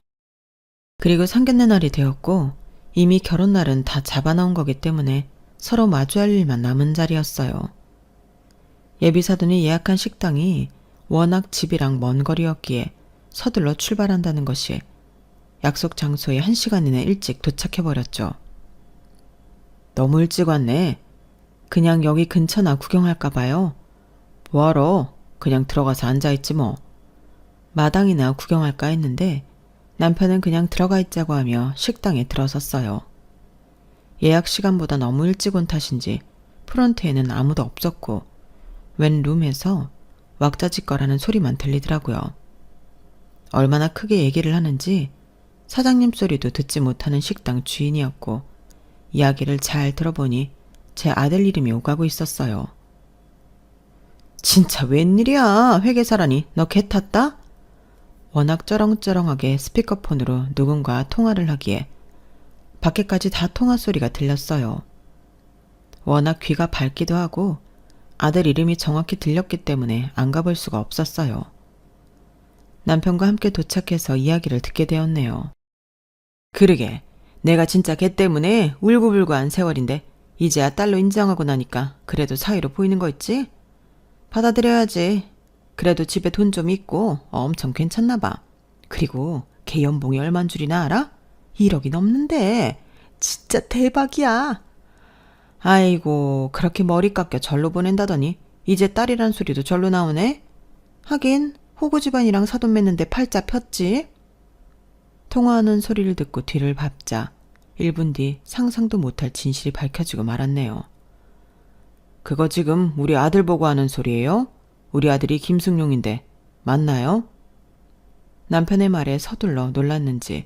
그리고 상견례 날이 되었고 이미 결혼 날은 다 잡아놓은 거기 때문에 서로 마주할 일만 남은 자리였어요. 예비사돈이 예약한 식당이 워낙 집이랑 먼 거리였기에 서둘러 출발한다는 것이 약속 장소에 1시간이나 일찍 도착해버렸죠. 너무 일찍 왔네. 그냥 여기 근처나 구경할까 봐요. 뭐하러? 그냥 들어가서 앉아있지 뭐. 마당이나 구경할까 했는데 남편은 그냥 들어가 있자고 하며 식당에 들어섰어요. 예약 시간보다 너무 일찍 온 탓인지 프론트에는 아무도 없었고 웬 룸에서 왁자지껄하는 소리만 들리더라고요. 얼마나 크게 얘기를 하는지 사장님 소리도 듣지 못하는 식당 주인이었고 이야기를 잘 들어보니 제 아들 이름이 오가고 있었어요. 진짜 웬일이야 회계사라니 너 개 탔다? 워낙 쩌렁쩌렁하게 스피커폰으로 누군가 통화를 하기에 밖에까지 다 통화 소리가 들렸어요. 워낙 귀가 밝기도 하고 아들 이름이 정확히 들렸기 때문에 안 가볼 수가 없었어요. 남편과 함께 도착해서 이야기를 듣게 되었네요. 그러게 내가 진짜 걔 때문에 울고불고한 세월인데 이제야 딸로 인정하고 나니까 그래도 사이로 보이는 거 있지? 받아들여야지. 그래도 집에 돈 좀 있고 엄청 괜찮나 봐. 그리고 걔 연봉이 얼만 줄이나 알아? 1억이 넘는데 진짜 대박이야. 아이고 그렇게 머리 깎여 절로 보낸다더니 이제 딸이란 소리도 절로 나오네. 하긴 호구 집안이랑 사돈 맺는데 팔자 폈지. 통화하는 소리를 듣고 뒤를 밟자 1분 뒤 상상도 못할 진실이 밝혀지고 말았네요. 그거 지금 우리 아들 보고 하는 소리예요? 우리 아들이 김승용인데 맞나요? 남편의 말에 서둘러 놀랐는지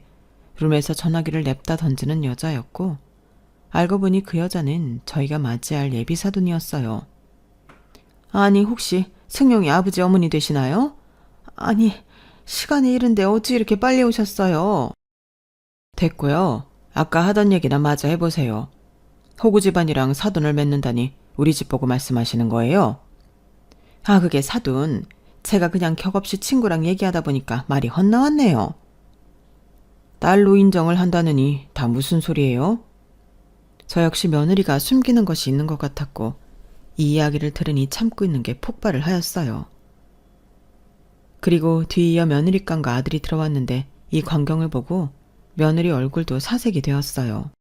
룸에서 전화기를 냅다 던지는 여자였고 알고 보니 그 여자는 저희가 맞이할 예비사돈이었어요. 아니 혹시 승용이 아버지 어머니 되시나요? 아니 시간이 이른데 어찌 이렇게 빨리 오셨어요? 됐고요. 아까 하던 얘기나 마저 해보세요. 호구 집안이랑 사돈을 맺는다니 우리 집 보고 말씀하시는 거예요? 아 그게 사돈. 제가 그냥 격없이 친구랑 얘기하다 보니까 말이 헛나왔네요. 딸로 인정을 한다느니 다 무슨 소리예요? 저 역시 며느리가 숨기는 것이 있는 것 같았고 이 이야기를 들으니 참고 있는 게 폭발을 하였어요. 그리고 뒤이어 며느리감과 아들이 들어왔는데 이 광경을 보고 며느리 얼굴도 사색이 되었어요.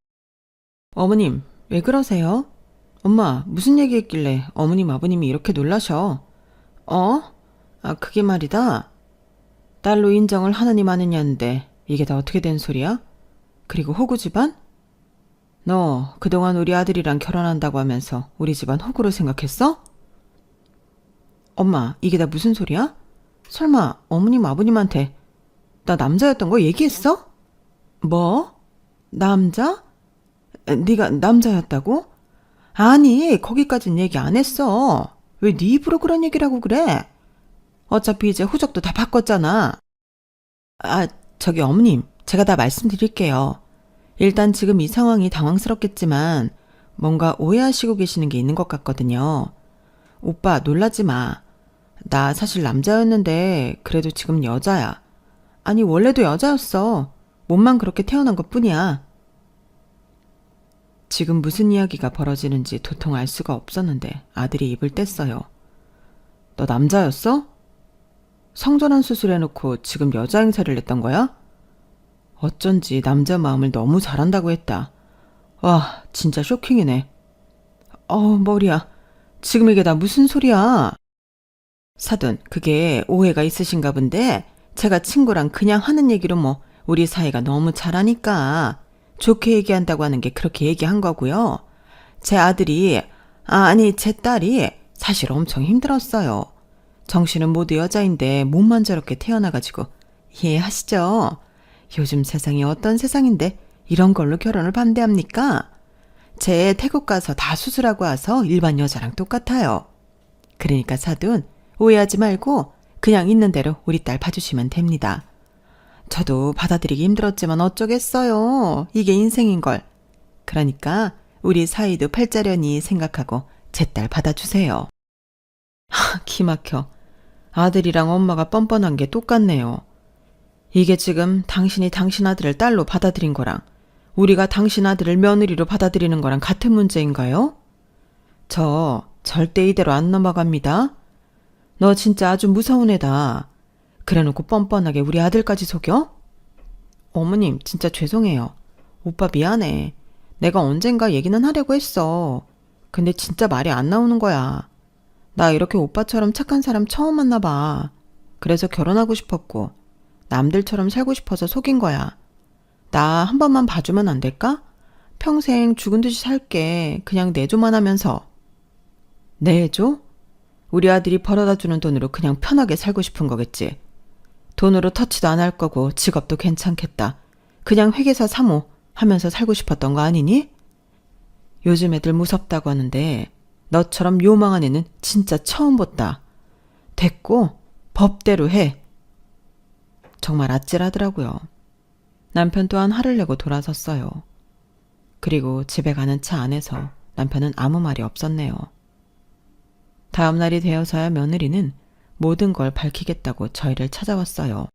어머님 왜 그러세요? 엄마 무슨 얘기했길래 어머님 아버님이 이렇게 놀라셔? 어? 아 그게 말이다. 딸로 인정을 하느니 마느냐는데 이게 다 어떻게 된 소리야? 그리고 호구 집안? 너 그동안 우리 아들이랑 결혼한다고 하면서 우리 집안 호구로 생각했어? 엄마 이게 다 무슨 소리야? 설마 어머님 아버님한테 나 남자였던 거 얘기했어? 뭐? 남자? 네가 남자였다고? 아니 거기까진 얘기 안 했어. 왜 네 입으로 그런 얘기를 하고 그래? 어차피 이제 후적도 다 바꿨잖아. 아 저기 어머님 제가 다 말씀드릴게요. 일단 지금 이 상황이 당황스럽겠지만 뭔가 오해하시고 계시는 게 있는 것 같거든요. 오빠 놀라지 마. 나 사실 남자였는데 그래도 지금 여자야. 아니 원래도 여자였어. 몸만 그렇게 태어난 것 뿐이야. 지금 무슨 이야기가 벌어지는지 도통 알 수가 없었는데 아들이 입을 뗐어요. 너 남자였어? 성전환 수술해놓고 지금 여자 행세를 냈던 거야? 어쩐지 남자 마음을 너무 잘한다고 했다. 와, 진짜 쇼킹이네. 머리야. 지금 이게 다 무슨 소리야? 사돈, 그게 오해가 있으신가 본데 제가 친구랑 그냥 하는 얘기로 우리 사이가 너무 잘하니까 좋게 얘기한다고 하는 게 그렇게 얘기한 거고요. 제 아들이, 아니 제 딸이 사실 엄청 힘들었어요. 정신은 모두 여자인데 몸만 저렇게 태어나가지고 이해하시죠? 요즘 세상이 어떤 세상인데 이런 걸로 결혼을 반대합니까? 제 태국 가서 다 수술하고 와서 일반 여자랑 똑같아요. 그러니까 사돈, 오해하지 말고 그냥 있는 대로 우리 딸 봐주시면 됩니다. 저도 받아들이기 힘들었지만 어쩌겠어요. 이게 인생인걸. 그러니까 우리 사이도 팔자련이 생각하고 제 딸 받아주세요. 기막혀. 아들이랑 엄마가 뻔뻔한 게 똑같네요. 이게 지금 당신이 당신 아들을 딸로 받아들인 거랑 우리가 당신 아들을 며느리로 받아들이는 거랑 같은 문제인가요? 저 절대 이대로 안 넘어갑니다. 너 진짜 아주 무서운 애다. 그래놓고 뻔뻔하게 우리 아들까지 속여? 어머님, 진짜 죄송해요. 오빠 미안해. 내가 언젠가 얘기는 하려고 했어. 근데 진짜 말이 안 나오는 거야. 나 이렇게 오빠처럼 착한 사람 처음 만나봐. 그래서 결혼하고 싶었고 남들처럼 살고 싶어서 속인 거야. 나 한 번만 봐주면 안 될까? 평생 죽은 듯이 살게. 그냥 내줘만 하면서. 내줘? 우리 아들이 벌어다 주는 돈으로 그냥 편하게 살고 싶은 거겠지. 돈으로 터치도 안 할 거고 직업도 괜찮겠다. 그냥 회계사 사모 하면서 살고 싶었던 거 아니니? 요즘 애들 무섭다고 하는데 너처럼 요망한 애는 진짜 처음 봤다. 됐고 법대로 해. 정말 아찔하더라고요. 남편 또한 화를 내고 돌아섰어요. 그리고 집에 가는 차 안에서 남편은 아무 말이 없었네요. 다음 날이 되어서야 며느리는 모든 걸 밝히겠다고 저희를 찾아왔어요.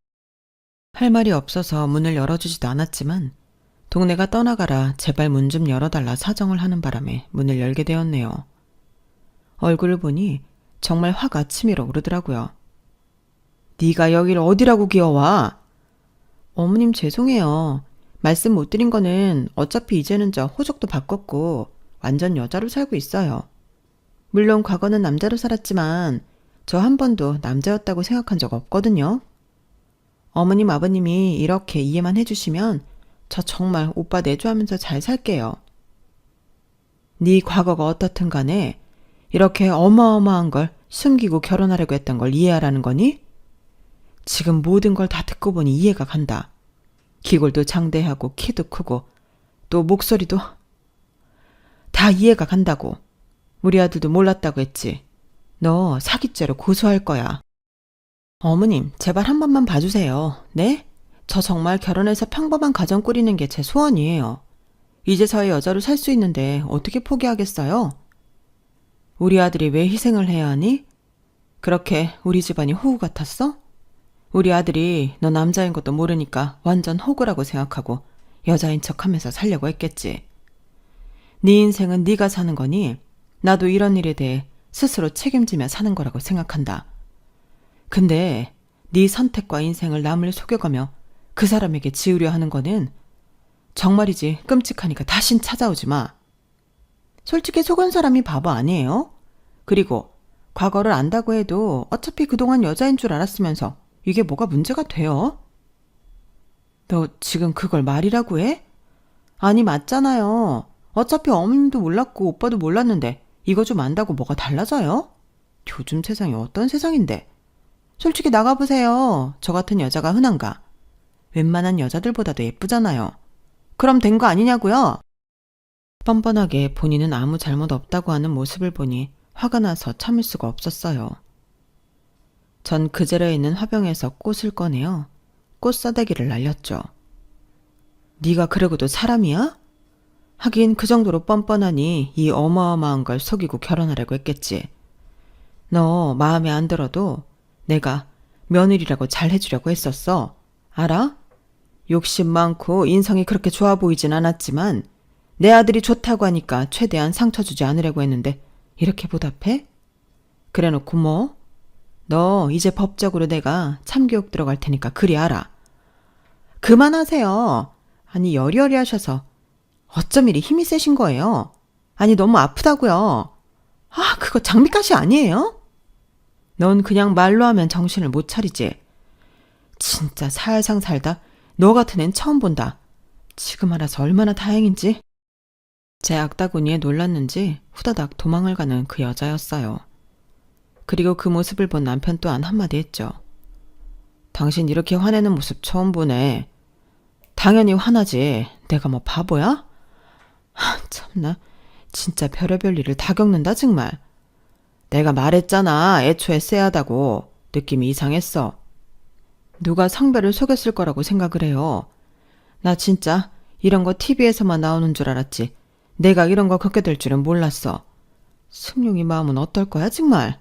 할 말이 없어서 문을 열어주지도 않았지만 동네가 떠나가라 제발 문 좀 열어달라 사정을 하는 바람에 문을 열게 되었네요. 얼굴을 보니 정말 화가 치밀어 오르더라고요. 네가 여길 어디라고 기어와? 어머님 죄송해요. 말씀 못 드린 거는 어차피 이제는 저 호적도 바꿨고 완전 여자로 살고 있어요. 물론 과거는 남자로 살았지만 저 한 번도 남자였다고 생각한 적 없거든요. 어머님 아버님이 이렇게 이해만 해주시면 저 정말 오빠 내조하면서 잘 살게요. 네 과거가 어떻든 간에 이렇게 어마어마한 걸 숨기고 결혼하려고 했던 걸 이해하라는 거니? 지금 모든 걸 다 듣고 보니 이해가 간다. 기골도 장대하고 키도 크고 또 목소리도 다 이해가 간다고. 우리 아들도 몰랐다고 했지. 너 사기죄로 고소할 거야. 어머님 제발 한 번만 봐주세요. 네? 저 정말 결혼해서 평범한 가정 꾸리는 게 제 소원이에요. 이제서야 여자로 살 수 있는데 어떻게 포기하겠어요? 우리 아들이 왜 희생을 해야 하니? 그렇게 우리 집안이 호구 같았어? 우리 아들이 너 남자인 것도 모르니까 완전 호구라고 생각하고 여자인 척하면서 살려고 했겠지. 네 인생은 네가 사는 거니 나도 이런 일에 대해 스스로 책임지며 사는 거라고 생각한다. 근데 네 선택과 인생을 남을 속여가며 그 사람에게 지으려 하는 거는 정말이지 끔찍하니까 다신 찾아오지 마. 솔직히 속은 사람이 바보 아니에요? 그리고 과거를 안다고 해도 어차피 그동안 여자인 줄 알았으면서 이게 뭐가 문제가 돼요? 너 지금 그걸 말이라고 해? 아니 맞잖아요. 어차피 어머님도 몰랐고 오빠도 몰랐는데 이거 좀 안다고 뭐가 달라져요? 요즘 세상이 어떤 세상인데. 솔직히 나가보세요. 저 같은 여자가 흔한가? 웬만한 여자들보다도 예쁘잖아요. 그럼 된 거 아니냐고요? 뻔뻔하게 본인은 아무 잘못 없다고 하는 모습을 보니 화가 나서 참을 수가 없었어요. 전 그 자리에 있는 화병에서 꽃을 꺼내어 꽃사대기를 날렸죠. 네가 그러고도 사람이야? 하긴 그 정도로 뻔뻔하니 이 어마어마한 걸 속이고 결혼하려고 했겠지. 너 마음에 안 들어도 내가 며느리라고 잘 해주려고 했었어. 알아? 욕심 많고 인성이 그렇게 좋아 보이진 않았지만 내 아들이 좋다고 하니까 최대한 상처 주지 않으려고 했는데 이렇게 보답해? 그래놓고 뭐? 너 이제 법적으로 내가 참교육 들어갈 테니까 그리 알아. 그만하세요. 아니 여리여리 하셔서 어쩜 이리 힘이 세신 거예요? 아니 너무 아프다고요. 아 그거 장미가시 아니에요? 넌 그냥 말로 하면 정신을 못 차리지. 진짜 살상 살다 너 같은 앤 처음 본다. 지금 알아서 얼마나 다행인지. 제 악다구니에 놀랐는지 후다닥 도망을 가는 그 여자였어요. 그리고 그 모습을 본 남편 또한 한마디 했죠. 당신 이렇게 화내는 모습 처음 보네. 당연히 화나지. 내가 뭐 바보야? 참나. 진짜 별의별 일을 다 겪는다 정말. 내가 말했잖아. 애초에 쎄하다고. 느낌이 이상했어. 누가 성별을 속였을 거라고 생각을 해요. 나 진짜 이런 거 TV에서만 나오는 줄 알았지. 내가 이런 거 겪게 될 줄은 몰랐어. 승용이 마음은 어떨 거야 정말.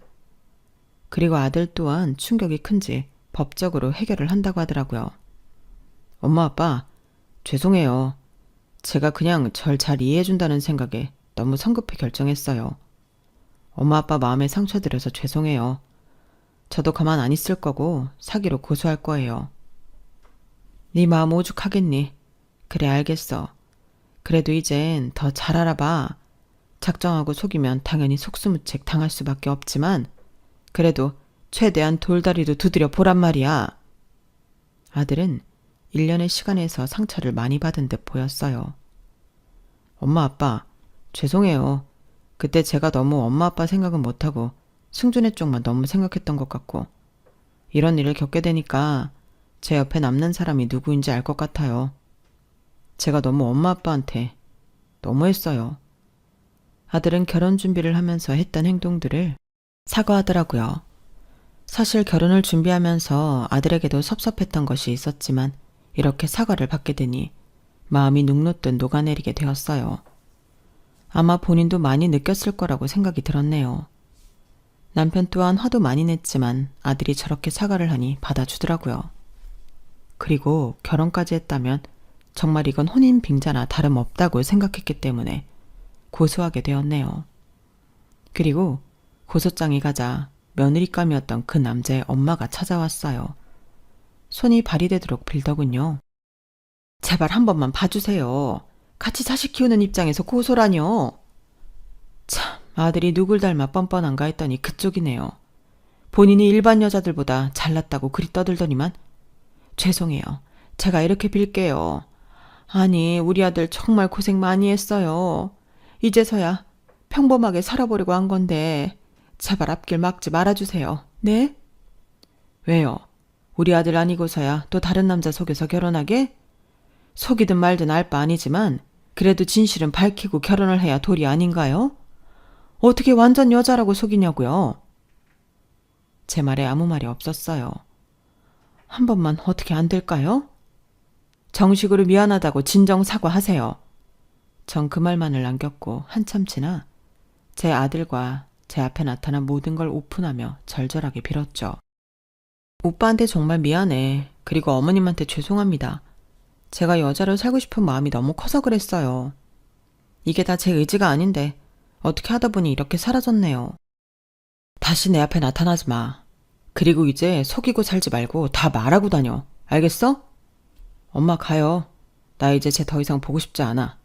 그리고 아들 또한 충격이 큰지 법적으로 해결을 한다고 하더라고요. 엄마 아빠 죄송해요. 제가 그냥 절 잘 이해해준다는 생각에 너무 성급히 결정했어요. 엄마 아빠 마음에 상처 드려서 죄송해요. 저도 가만 안 있을 거고 사기로 고소할 거예요. 네 마음 오죽하겠니? 그래 알겠어. 그래도 이젠 더 잘 알아봐. 작정하고 속이면 당연히 속수무책 당할 수밖에 없지만 그래도 최대한 돌다리도 두드려 보란 말이야. 아들은 1년의 시간에서 상처를 많이 받은 듯 보였어요. 엄마 아빠 죄송해요. 그때 제가 너무 엄마 아빠 생각은 못하고 승준의 쪽만 너무 생각했던 것 같고 이런 일을 겪게 되니까 제 옆에 남는 사람이 누구인지 알 것 같아요. 제가 너무 엄마 아빠한테 너무했어요. 아들은 결혼 준비를 하면서 했던 행동들을 사과하더라고요. 사실 결혼을 준비하면서 아들에게도 섭섭했던 것이 있었지만 이렇게 사과를 받게 되니 마음이 눅눅듯 녹아내리게 되었어요. 아마 본인도 많이 느꼈을 거라고 생각이 들었네요. 남편 또한 화도 많이 냈지만 아들이 저렇게 사과를 하니 받아주더라고요. 그리고 결혼까지 했다면 정말 이건 혼인 빙자나 다름없다고 생각했기 때문에 고소하게 되었네요. 그리고 고소장이 가자 며느리감이었던 그 남자의 엄마가 찾아왔어요. 손이 발휘되도록 빌더군요. 제발 한 번만 봐주세요. 같이 자식 키우는 입장에서 고소라뇨. 참, 아들이 누굴 닮아 뻔뻔한가 했더니 그쪽이네요. 본인이 일반 여자들보다 잘났다고 그리 떠들더니만 죄송해요. 제가 이렇게 빌게요. 아니, 우리 아들 정말 고생 많이 했어요. 이제서야 평범하게 살아보려고 한 건데 제발 앞길 막지 말아주세요. 네? 왜요? 우리 아들 아니고서야 또 다른 남자 속여서 결혼하게? 속이든 말든 알 바 아니지만 그래도 진실은 밝히고 결혼을 해야 도리 아닌가요? 어떻게 완전 여자라고 속이냐고요? 제 말에 아무 말이 없었어요. 한 번만 어떻게 안 될까요? 정식으로 미안하다고 진정 사과하세요. 전 그 말만을 남겼고 한참 지나 제 아들과 제 앞에 나타난 모든 걸 오픈하며 절절하게 빌었죠. 오빠한테 정말 미안해. 그리고 어머님한테 죄송합니다. 제가 여자로 살고 싶은 마음이 너무 커서 그랬어요. 이게 다 제 의지가 아닌데 어떻게 하다 보니 이렇게 사라졌네요. 다시 내 앞에 나타나지 마. 그리고 이제 속이고 살지 말고 다 말하고 다녀. 알겠어? 엄마 가요. 나 이제 쟤 더 이상 보고 싶지 않아.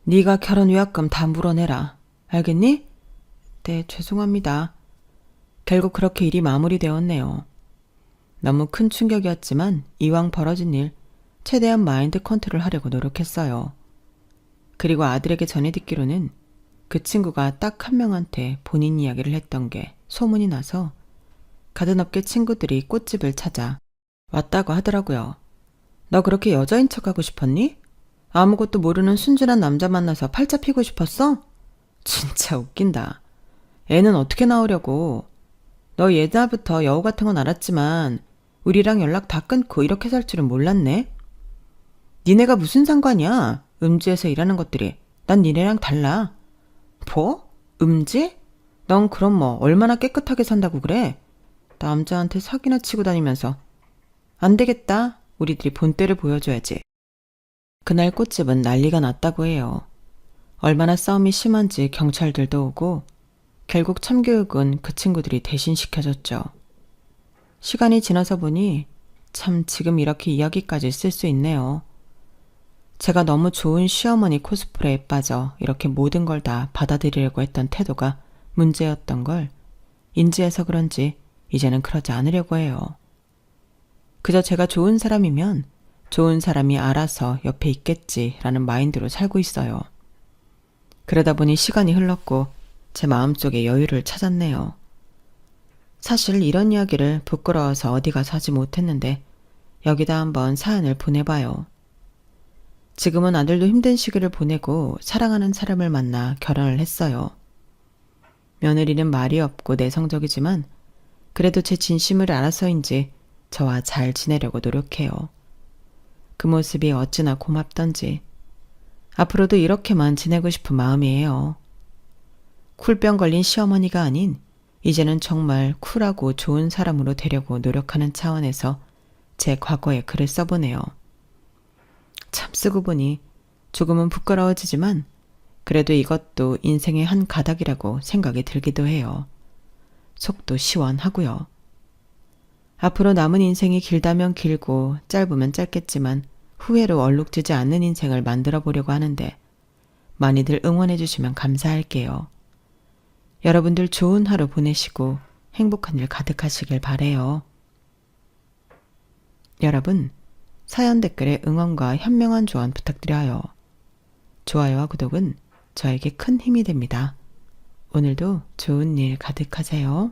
네가 결혼 위약금 다 물어내라. 알겠니? 네, 죄송합니다. 결국 그렇게 일이 마무리되었네요. 너무 큰 충격이었지만 이왕 벌어진 일 최대한 마인드 컨트롤 하려고 노력했어요. 그리고 아들에게 전해 듣기로는 그 친구가 딱 한 명한테 본인 이야기를 했던 게 소문이 나서 가든업계 친구들이 꽃집을 찾아 왔다고 하더라고요. 너 그렇게 여자인 척하고 싶었니? 아무것도 모르는 순진한 남자 만나서 팔자 피고 싶었어? 진짜 웃긴다. 애는 어떻게 나오려고. 너 예전부터 여우 같은 건 알았지만 우리랑 연락 다 끊고 이렇게 살 줄은 몰랐네. 니네가 무슨 상관이야. 음지에서 일하는 것들이. 난 니네랑 달라. 뭐? 음지? 넌 그럼 뭐 얼마나 깨끗하게 산다고 그래? 남자한테 사기나 치고 다니면서. 안 되겠다. 우리들이 본때를 보여줘야지. 그날 꽃집은 난리가 났다고 해요. 얼마나 싸움이 심한지 경찰들도 오고 결국 참교육은 그 친구들이 대신 시켜줬죠. 시간이 지나서 보니 참 지금 이렇게 이야기까지 쓸 수 있네요. 제가 너무 좋은 시어머니 코스프레에 빠져 이렇게 모든 걸 다 받아들이려고 했던 태도가 문제였던 걸 인지해서 그런지 이제는 그러지 않으려고 해요. 그저 제가 좋은 사람이면 좋은 사람이 알아서 옆에 있겠지라는 마인드로 살고 있어요. 그러다 보니 시간이 흘렀고 제 마음속에 여유를 찾았네요. 사실 이런 이야기를 부끄러워서 어디 가서 하지 못했는데 여기다 한번 사연을 보내봐요. 지금은 아들도 힘든 시기를 보내고 사랑하는 사람을 만나 결혼을 했어요. 며느리는 말이 없고 내성적이지만 그래도 제 진심을 알아서인지 저와 잘 지내려고 노력해요. 그 모습이 어찌나 고맙던지 앞으로도 이렇게만 지내고 싶은 마음이에요. 쿨병 걸린 시어머니가 아닌 이제는 정말 쿨하고 좋은 사람으로 되려고 노력하는 차원에서 제 과거에 글을 써보네요. 참 쓰고 보니 조금은 부끄러워지지만 그래도 이것도 인생의 한 가닥이라고 생각이 들기도 해요. 속도 시원하고요. 앞으로 남은 인생이 길다면 길고 짧으면 짧겠지만 후회로 얼룩지지 않는 인생을 만들어 보려고 하는데 많이들 응원해 주시면 감사할게요. 여러분들 좋은 하루 보내시고 행복한 일 가득하시길 바래요. 여러분, 사연 댓글에 응원과 현명한 조언 부탁드려요. 좋아요와 구독은 저에게 큰 힘이 됩니다. 오늘도 좋은 일 가득하세요.